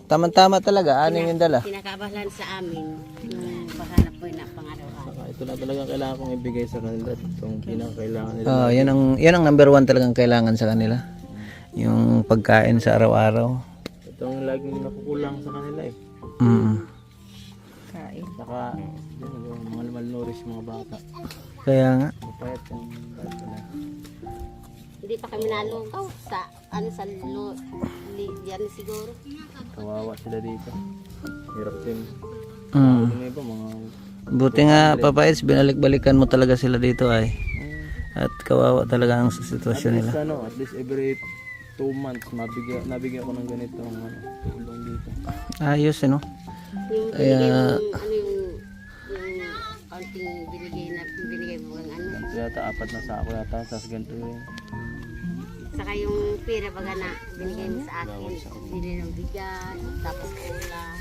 Tama-tama talaga, aning yung dala. Pinakabalan sa amin, yung paghanap po na pang-araw-araw. Ito na talaga kailangan kong ibigay sa kanila. Itong pinakailangan nila. Yan ang number one talagang kailangan sa kanila. Yung pagkain sa araw-araw. Itong laging nakukulang sa kanila eh. Kain. Saka yung mga malnourished mga bata. Kaya nga. Mapayat yung bata na. Hindi pa kami nalugaw sa yan siguro. Kawawa sila dito. Hirap din. Yung iba mga... Buti nga Papayds, binalik-balikan mo talaga sila dito ay. At kawawa talaga ang sitwasyon nila. At least every 2 months nabigyan ko ng ganito tulong dito. Ayos no. Yung binigay mo, yung counting binigay mo ng Yata 4 na sako yata sa ganito yun. Saka yung pera baga na binigay mo sa akin, binigay ng bigas, tapos ulam.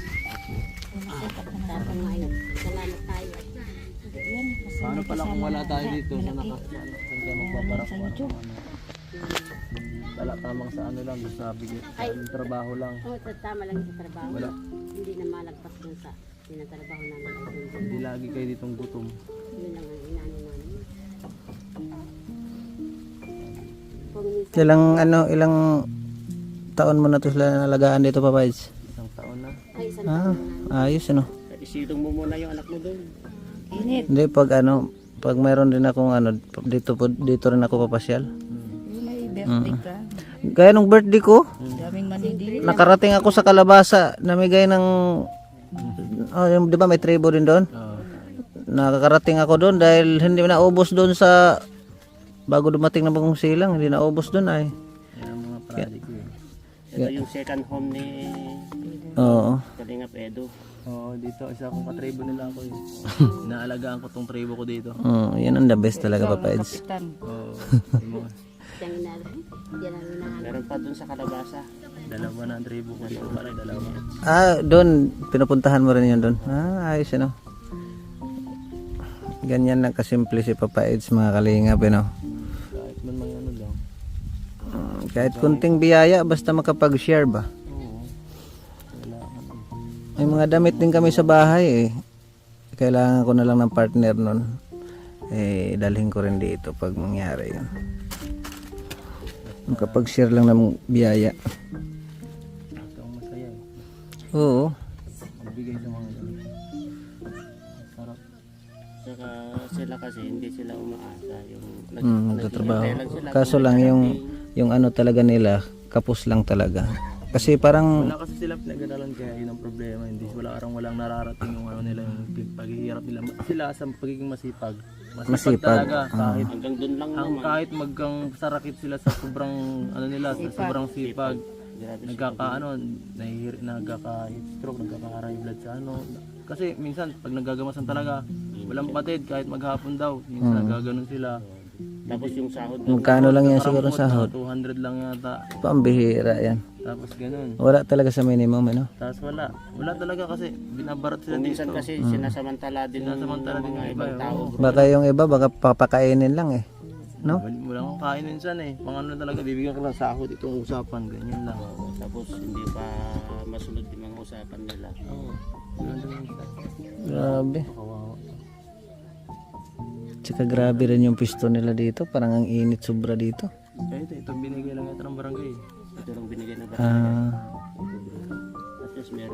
Tapos ngayon, salamat tayo. Paano pala kung wala tayo dito sa saan tayo magpaparak wala tamang sa ano lang, sa trabaho lang. Oo, tama lang sa trabaho. Wala. Hindi na malagpas dun sa tinatrabaho namin. Hindi lagi kayo ditong gutom. Yun lang ang inaano namin. Ilang taon mo na to sila nalagaan dito Papayds? 1 taon na. Ay, isang taon na. Ayos ano. Isilong mo muna yung anak mo doon. Init. Hindi pag mayroon din akong dito rin ako papasyal. May birthday ka. Gaya nung birthday ko, Daming manidi. nakarating ako sa Kalabasa, namigay ng yung 'di ba may tribo din doon? Nakakarating ako doon dahil hindi naubos doon sa bago dumating na bagong silang, hindi naubos doon ay. Yan ang mga project ko eh. Ito yung second home ni Oo. Kalingap Edo. Oo, dito isa akong katribo nila ako eh. Inaalagaan ko tong tribo ko dito. Yan ang the best talaga Papayds. Oo. Yan ang inaano. Meron pa dun sa Kalabasa. 2 na ang tribo ko dito. Parang 2. Doon pinupuntahan mo rin 'yan doon. Ayos ano. Ganyan lang kasimple si Papayds mga kalingap Kahit man mga ano lang. Kahit kunting biyaya basta makapag-share ba. Oo. May mga damit din kami sa bahay eh. Kailangan ko na lang ng partner nun. Dalhin ko rin dito pag mangyari yun. Makapag-share lang ng biyaya. Ito ang masaya eh. Oo. Magbigay sa mga ganito. Sarap. Saka sila kasi hindi sila umaasa yung Nagtatrabaho. Kaso lang yung ano talaga nila, kapos lang talaga. Kasi parang wala kasi sila pinag-aralan kaya yun ang problema. Hindi walang nararating yung ano nila, yung paghihirap nila. Sila sa pagiging masipag. Masipag talaga kahit hanggang doon lang naman. Kahit maggang sarakit sila sa sobrang ano nila, sa sobrang sipag. Nagkaka-heat stroke, nagkaka-high blood sa ano. Kasi minsan pag naggagamasan talaga, walang patid kahit maghapon daw. Minsan nagaganon sila. Tapos yung sahod magkano lang yan siguro sahod? 200 lang yata. Pambihira yan. Tapos ganun. Wala talaga sa minimum Tapos wala talaga kasi binabarat sila dito. Minsan kasi sinasamantala din ng mga ibang tao. Baka yung iba baka papakainin lang eh. No? Wala kang kain minsan eh. Pang ano talaga, bibigyan ka lang sahod itong usapan, ganyan lang. Tapos hindi pa masunod yung mga usapan nila. Oo. Grabe. Tsaka grabe rin yung pisto nila dito. Parang ang init sobra dito. Ito binigay lang ito ng barangay. Ito lang binigay ng barangay. At least meron.